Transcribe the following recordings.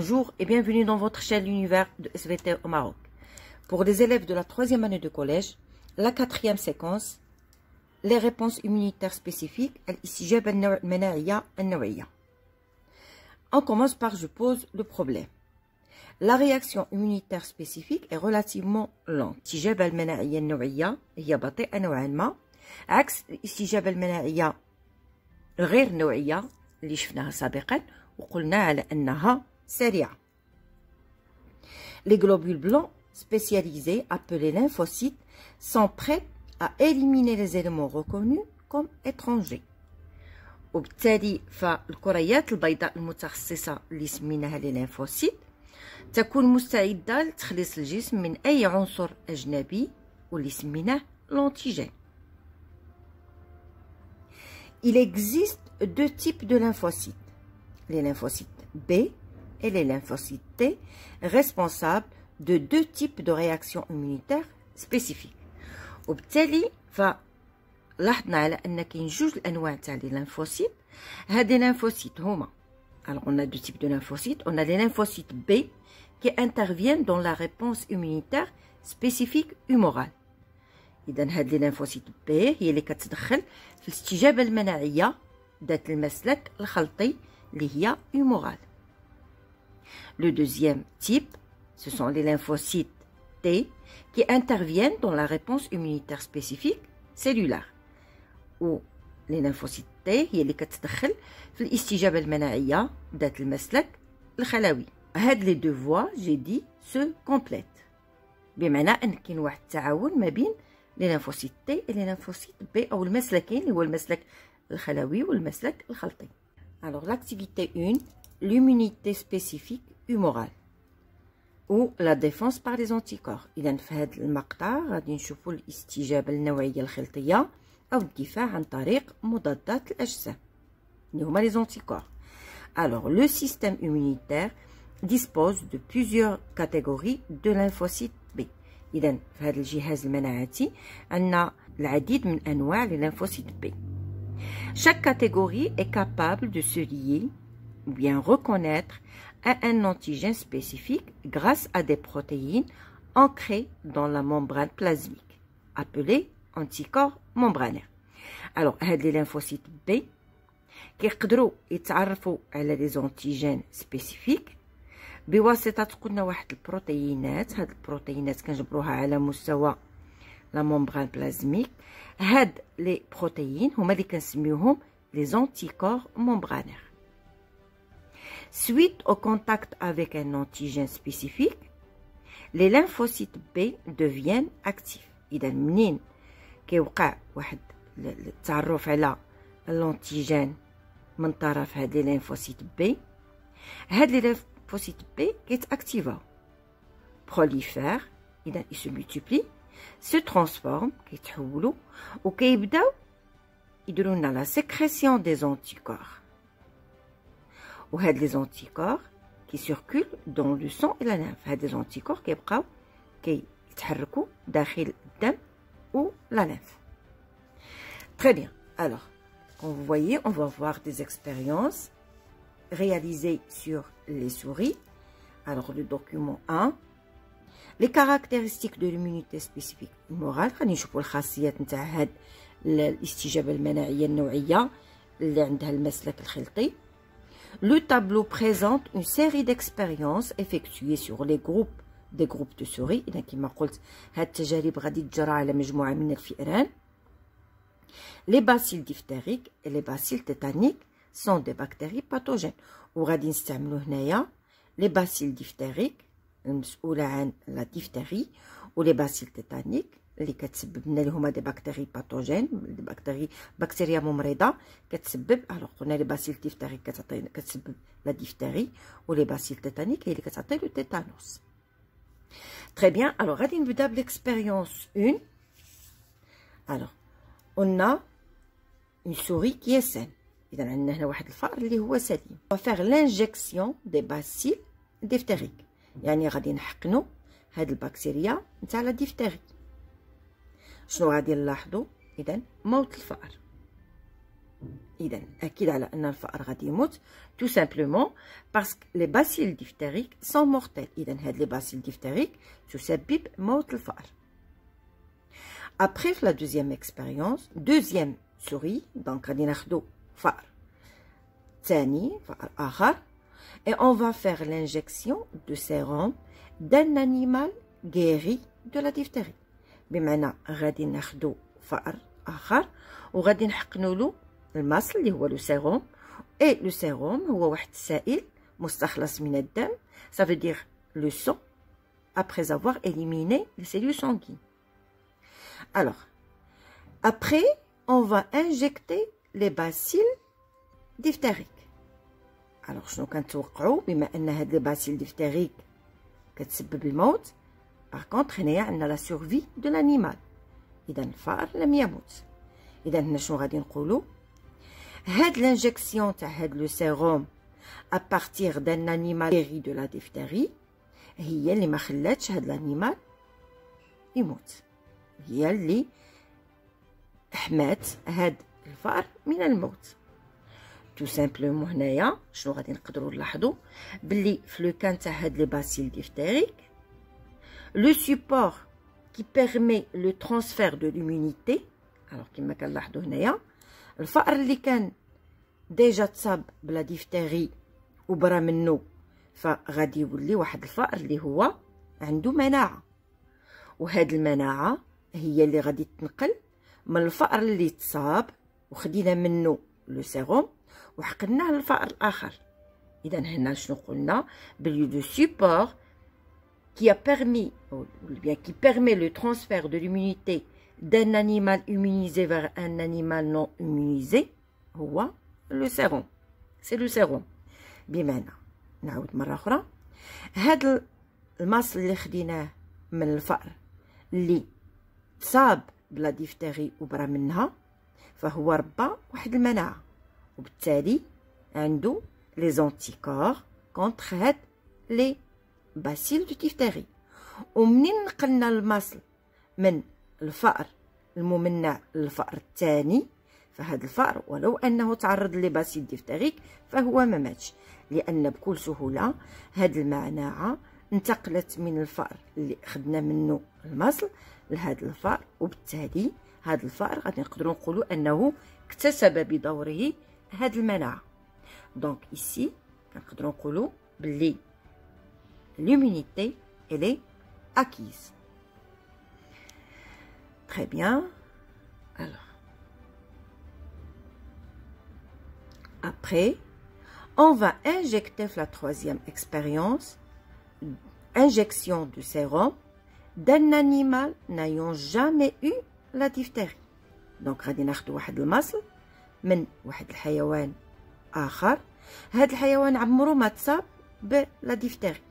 Bonjour et bienvenue dans votre chaîne L'Univers de SVT au Maroc. Pour les élèves de la 3e année de collège, la 4e séquence, les réponses immunitaires spécifiques, on commence par je pose le problème. La réaction immunitaire spécifique est relativement lente. الاستجابة المناعية النوعية هي بطيئة نوعا ما عكس الاستجابة المناعية غير نوعية اللي شفناها سابقا وقلنا على أنها سريعة. Les globules blancs spécialisés appelés lymphocytes sont prêts à éliminer les éléments reconnus comme étrangers. وبالتالي فالكريات البيضاء المتخصصة اللي سميناها لي لينفوسيت تكون مستعدة لتخليص الجسم من أي عنصر أجنبي واللي سميناه l'antigène. Il existe deux types de lymphocytes, les lymphocytes B et les lymphocytes T, responsables de deux types de réactions immunitaires spécifiques. وبالتالي فلاحظنا على أن كاين جوج الأنواع تاع لي lymphocytes. هاد les lymphocytes هما alors on a deux types de lymphocytes. On a les lymphocytes B qui interviennent dans la réponse immunitaire spécifique humorale. إذا هاد لي lymphocytes B هي اللي كتدخل في الاستجابة المناعية ذات المسلك الخلطي اللي هي humorale. Le deuxième type, ce sont les lymphocytes T qui interviennent dans la réponse immunitaire spécifique cellulaire. Ou les lymphocytes T هي اللي كتدخل في الاستجابة المناعية ذات المسلك الخلوي. هاد لي دو فوا جي دي سو كومبليت بمعنى ان كاين واحد التعاون ما بين لي لينفوسيت تي et لي لينفوسيت بي او المسلكين اللي هو المسلك الخلوي والمسلك الخلطي. Alors l'activité 1, l'immunité spécifique humorale ou la défense par les anticorps. إذا في هذا المقطع غادي نشوفوا الاستجابة النوعية الخلطية أو الدفاع عن طريق مضادات الأجسام اللي هما les anticorps. Alors le système immunitaire dispose de plusieurs catégories de lymphocytes B. إذا في هذا الجهاز المناعتي عندنا العديد من أنواع les lymphocytes B. Chaque catégorie est capable de se lier ou bien reconnaître à un antigène spécifique grâce à des protéines ancrées dans la membrane plasmique, appelées anticorps membranaires. Alors, les lymphocytes B كيقدروا يتعرفوا على les antigènes spécifiques بواسطة قلنا واحد البروتينات. هاد البروتينات كنجبروها على مستوى لا ممبران بلازميك. هاد لي بروتيين هما اللي كنسميوهم les anticorps membranaires. Suite au contact avec un antigène spécifique, les lymphocytes B deviennent actifs. إذا منين كيوقع واحد التعرف على الانتيجين من طرف هاد لي لينفوسيت بي، هاد لي لينفوسيت بي كيتاكتيفاو prolifèrent. إذا ils se multiplient, se transforment كيتحولوا وكيبداو يديروا لنا لا sécrétion des anticorps. وهاد لي anticorps qui circulent dans le sang et la lymphe. هاد لي anticorps كيبقاو كيتحركوا داخل الدم ou la lymphe. Très bien. Alors, comme vous voyez, on va voir des expériences réalisées sur les souris. Alors, le document 1. Les caractéristiques de l'immunité spécifique humorale. غادي نشوفوا الخاصيات نتاع هاد الاستجابة المناعية النوعية اللي عندها المسلك الخلطي. Le tableau présente une série d'expériences effectuées sur les groupes des groupes de souris. إذا كما قلت هاد التجارب غادي تجرى على مجموعة من الفئران. Les bacilles diphtériques et les bacilles tétaniques sont des bactéries pathogènes. وغادي نستعملوا هنايا les bacilles diphtériques المسؤولة عن لا ديفتيري و les bacilles tétaniques اللي كتسبب لنا اللي هما دي بكتيري باثوجين، بكتيريا ممرضة كتسبب. الوغ قلنا لي باسيل ديفتيريك كتسبب لا ديفتيري و لي باسيل تيتانيك هي اللي كتعطي لو تيتانوس. Très bien. Alors, غادي نبدا بالexpérience 1. Alors, on a une souris qui est saine. إذا عندنا هنا واحد الفأر اللي هو سليم. On va faire l'injection des bacilles diphthériques. يعني غادي نحقنوا هاد البكتيريا نتاع لا ديفتيري. شنو غادي نلاحظوا؟ إذا موت الفأر. إذا أكيد على أن الفأر غادي يموت tout simplement parce que les bacilles diphthériques sont mortels. إذا هاد les bacilles diphthériques تسبب موت الفأر. Après la deuxième expérience, deuxième souris, donc غادي ناخدو فأر ثاني فأر آخر et on va faire l'injection de sérum d'un animal guéri de la diphtérie. بمعنى غادي ناخدو فأر آخر وغادي نحقنوا له المصل اللي هو لو سيروم. اي لو سيروم هو واحد السائل مستخلص من الدم، ça veut dire le sang après avoir éliminé les cellules sanguines. Alors après on va injecter les bacilles diphthériques. alors شنو كنتوقعوا بما ان هاد لي باسيل ديفتيريك كتسبب الموت؟ باغ كونطخ هنايا عندنا لا سورفي دو لانيمال، اذا الفأر لم يموت. اذا هنا شنو غادي نقولوا؟ هاد لانجيكسيون تاع هاد لو سيروم ابارتيغ دان انيمال غيري دو لا ديفتيري هي اللي ما خلاتش هاد الانيمال يموت، هي اللي حمات هاد الفأر من الموت. تو سامبلومون هنايا شنو غادي نقدروا نلاحظوا؟ بلي في لو كان تاع هاد لي باسيل ديفتيريك لو سيبور كي بيرمي لو ترانسفير دو لومينيتي. الوغ كيما كنلاحظوا هنايا الفأر اللي كان ديجا تصاب بلا ديفتيري وبرا منه فغادي يولي واحد الفأر اللي هو عنده مناعه، وهاد المناعه هي اللي غادي تنقل من الفأر اللي تصاب وخدينا منه لو سيروم وحقناه للفأر الاخر. اذا هنا شنو قلنا؟ بلي لو سيبور qui a permis, ou bien qui permet le transfert de l'immunité d'un animal immunisé vers un animal non immunisé, هو le sérum. C'est le sérum. بمعنى نعاود مرة أخرى، هاد المصل اللي خديناه من الفأر اللي تصاب بلا ديفتيري وبرا منها فهو ربى واحد المناعة، وبالتالي عنده لي زونتيكور كونتر هاد لي باسيل دو ديفتيري. ومنين نقلنا المصل من الفأر الممنع للفأر الثاني فهاد الفأر ولو أنه تعرض لباسيل ديفتيريك فهو ما ماتش، لأن بكل سهولة هاد المناعة انتقلت من الفأر اللي خدنا منه المصل لهاد الفأر، وبالتالي هاد الفأر غادي نقدروا نقولوا أنه اكتسب بدوره هاد المناعة. دونك إيسي كنقدروا نقولوا بلي l'immunité elle est acquise. Très bien. Alors après on va injecter la troisième expérience, injection de sérum d'un animal n'ayant jamais eu la diphtérie. donc غادي ناخذ واحد المصل من واحد الحيوان اخر، هذا الحيوان عمره ما تصاب بلا ديفتيري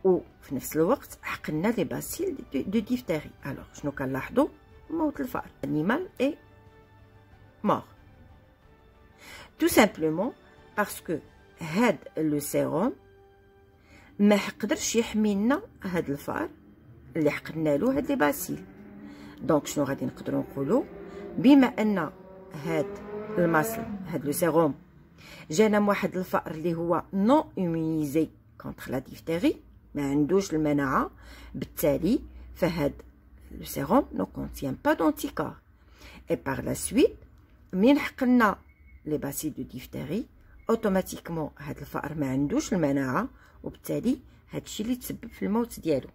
وفي نفس الوقت حقنا لي باسيل دو ديفتيري. الوغ شنو كنلاحظوا؟ موت الفأر، الانيمال اي مور tout simplement parce que هاد لو سيروم ما قدرش يحمي لنا هاد الفأر اللي حقنا له هاد لي باسيل. دونك شنو غادي نقدروا نقولوا؟ بما ان هاد المصل هاد لو سيروم جانا من واحد الفأر اللي هو نون immunisé contre la diphtérie، ما عندوش المناعه، بالتالي فهاد لو سيروم نو كونتيان با دونتيكور. اي باغ لا سويت منين حقنا لي باسيل دو ديفتيري اوتوماتيكمون هاد الفأر ما عندوش المناعه، وبالتالي هادشي اللي تسبب في الموت ديالو.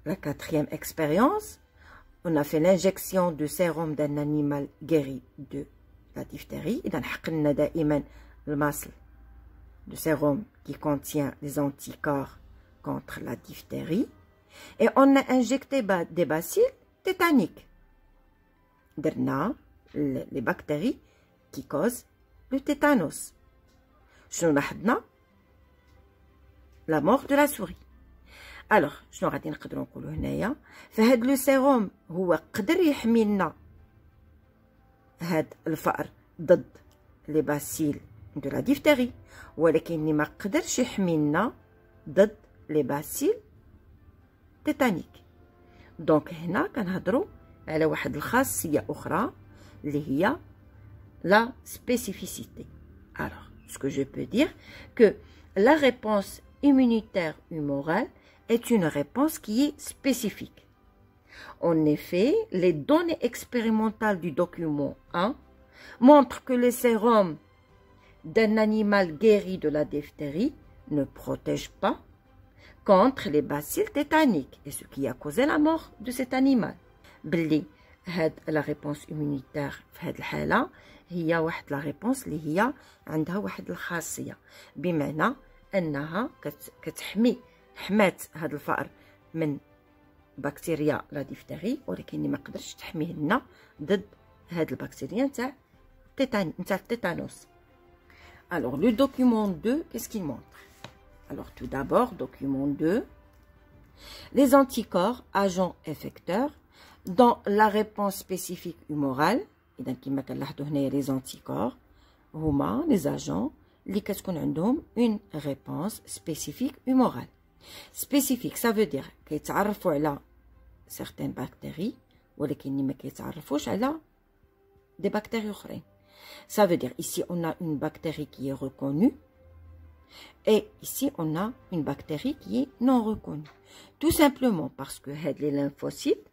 La quatrième expérience, on a fait l'injection de sérum d'un animal guéri de la diphtérie. إذا حقنا دائما المصل de sérum qui contient les anticorps contre la diphtérie. Et on a injecté des bacilles tétaniques. درنا les bactéries qui causent le tétanos. شنو لاحظنا؟ la mort de la souris. الوغ شنو غادي نقدروا نقولوا هنايا؟ فهاد لو سيروم هو قدر يحمي لنا هاد الفأر ضد لي باسيل دو لا ديفتيري، ولكن ما قدرش يحمي لنا ضد لي باسيل تيتانيك. دونك هنا كنهضروا على واحد الخاصية أخرى اللي هي la spécificité. Alors, ce que je peux dire que la réponse immunitaire humorale est une réponse qui est spécifique. En effet, les données expérimentales du document 1 montrent que les sérums d'un animal guéri de la diphtérie ne protègent pas contre les bacilles tétaniques, et ce qui a causé la mort de cet animal. بلي هاد la réponse immunitaire في هاد الحالة هي واحد لا ريبونس اللي هي عندها واحد الخاصية، بمعنى أنها كتحمي حمات هاد الفأر من بكتيريا لا ديفتيري، ولكن ما قدرش تحميه لنا ضد هاد البكتيريا نتاع التيتانوس. Alors le document 2, qu'est-ce qu'il montre? Alors tout d'abord, document 2, les anticorps agents effecteurs dans la réponse spécifique humorale. إذا كما كنلاحظوا هنايا les anticorps هما les agents اللي كتكون عندهم une réponse spécifique humorale. Spécifique, ça veut dire كيتعرفوا على certaines bactéries ولكن ما كيتعرفوش على des bactéries أخرين. Ça veut dire ici on a une bactérie qui est reconnue et ici on a une bactérie qui est non reconnue. Tout simplement parce que les lymphocytes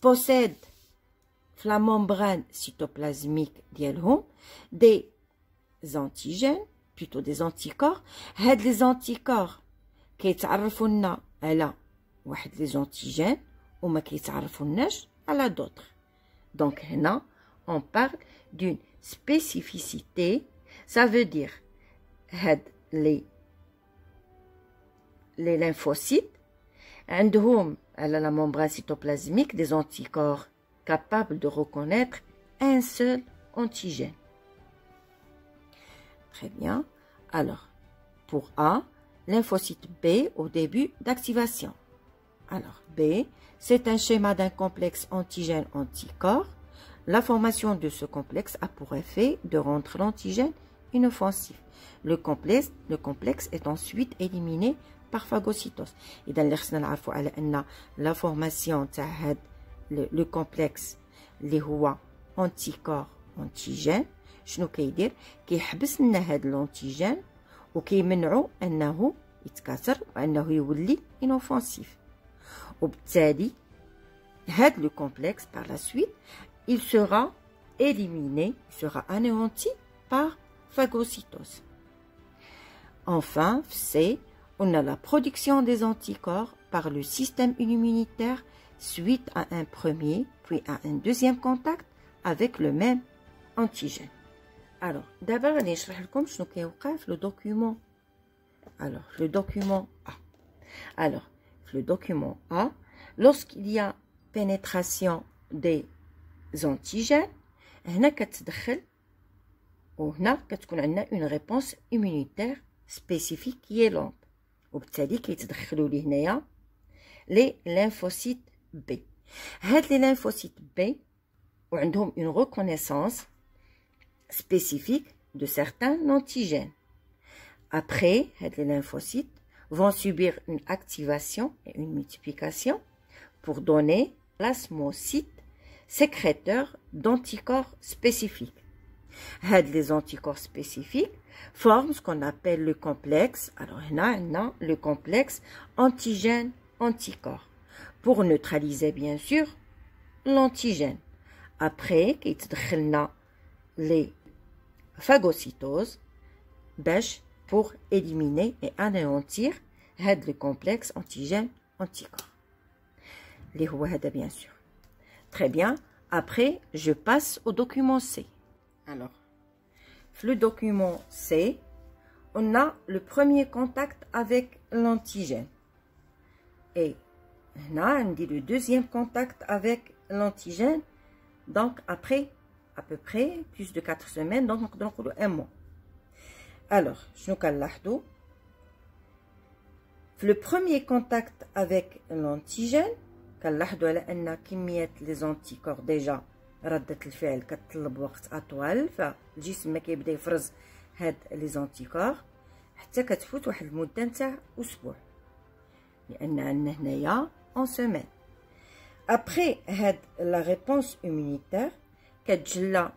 possèdent la membrane cytoplasmique ديالهم des antigènes, plutôt des anticorps. Les anticorps كيتعرفوا لنا على واحد les antigènes وما كيتعرفوناش على d'autres. Donc هنا on parle d'une spécificité. Ça veut dire les lymphocytes عندهم على la membrane cytoplasmique des anticorps capables de reconnaître un seul antigène. Très bien. Alors, pour A, lymphocyte B au début d'activation. Alors, B, c'est un schéma d'un complexe antigène-anticorps. La formation de ce complexe a pour effet de rendre l'antigène inoffensif. Le complexe est ensuite éliminé par phagocytose. إذا اللي خصنا نعرفوا على أن la formation تاع هاد le complexe اللي هو anticorps antigène شنو كيدير؟ كيحبس لنا هاد الانتيجين وكيمنعو أنه يتكاثر وأنه يولي inoffensif. وبالتالي هاد le complexe par la suite il sera éliminé, il sera anéanti par phagocytose. Enfin, C, on a la production des anticorps par le système immunitaire suite à un premier, puis à un deuxième contact avec le même antigène. Alors, d'abord, je vais vous montrer ce qui est le document. Alors, le document A. Alors, le document A, lorsqu'il y a pénétration des antigènes, هنا كتدخل وهنا كتكون عندنا une réponse immunitaire spécifique qui est lente. وبالتالي كيتدخلوا لي هنايا les lymphocytes B. هاد les lymphocytes B وعندهم une reconnaissance spécifique de certains antigènes. Après, les lymphocytes vont subir une activation et une multiplication pour donner plasmocytes sécréteurs d'anticorps spécifiques. Les anticorps spécifiques forment ce qu'on appelle le complexe. Alors, là, le complexe antigène-anticorps pour neutraliser bien sûr l'antigène. Après, كيتدخلنا les phagocytoses pour éliminer et anéantir le complexe antigène-anticorps. Les هو هذا bien sûr. Très bien. Après, je passe au document C. Alors, le document C, on a le premier contact avec l'antigène. Et on a le deuxième contact avec l'antigène. Donc, après à peu près plus de 4 semaines, donc on a un mois. Alors, je nous le premier contact avec l'antigène, كنلاحظوا على ان كميه لي زونتيكور ديجا رده الفعل كتطلب وقت اطول، فالجسم ما كيبدا يفرز هاد لي زونتيكور حتى كتفوت واحد المده نتاع اسبوع، لان عندنا هنايا اون سيمين. Après la réponse immunitaire, كتجلى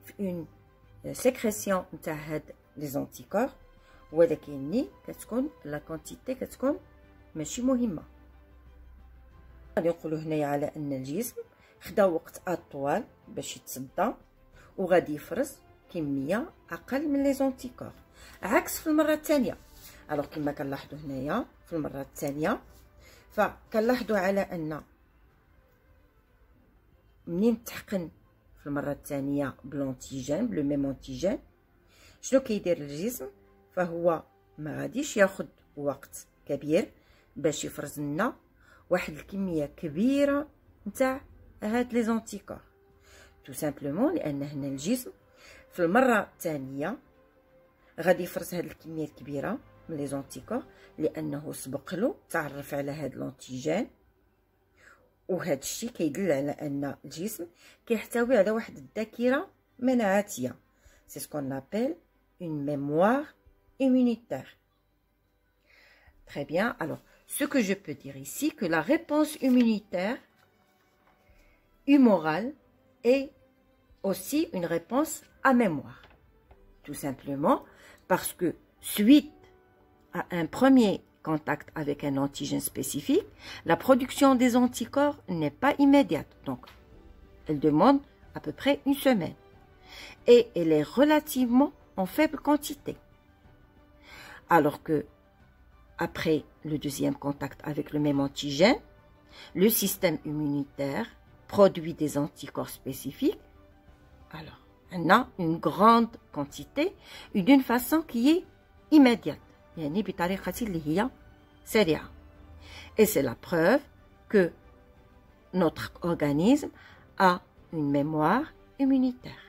في une sécrétion نتاع هاد les anticorps ولكن كتكون لا كونتيتي كتكون ماشي مهمه. غادي نقولوا هنايا على ان الجسم خدا وقت اطول باش يتصدى وغادي يفرز كميه اقل من لي زونتيكور عكس في المره الثانيه. الوغ كما كنلاحظوا هنايا في المره الثانيه فكنلاحظوا على ان منين تحقن في المره الثانيه بلونتيجين بلو ميم انتيجين شنو كيدير الجسم؟ فهو ما غاديش ياخد وقت كبير باش يفرز لنا واحد الكميه كبيره نتاع هاد لي زونتيكور تو سامبلومون لان هنا الجسم في المره الثانيه غادي يفرز هاد الكميه الكبيره من لي زونتيكور لانه سبق له تعرف على هاد لونتيجين وهذا الشيء كيدل على ان الجسم كيحتوي على واحد الذاكره مناعاتيه. سي سكون ابل une mémoire immunitaire. Très bien. Alors, ce que je peux dire ici, que la réponse immunitaire humorale est aussi une réponse à mémoire. Tout simplement parce que suite à un premier contact avec un antigène spécifique, la production des anticorps n'est pas immédiate. Donc, elle demande à peu près une semaine. Et elle est relativement en faible quantité. Alors que, après le deuxième contact avec le même antigène, le système immunitaire produit des anticorps spécifiques. Alors, on a une grande quantité et d'une façon qui est immédiate. Et c'est la preuve que notre organisme a une mémoire immunitaire.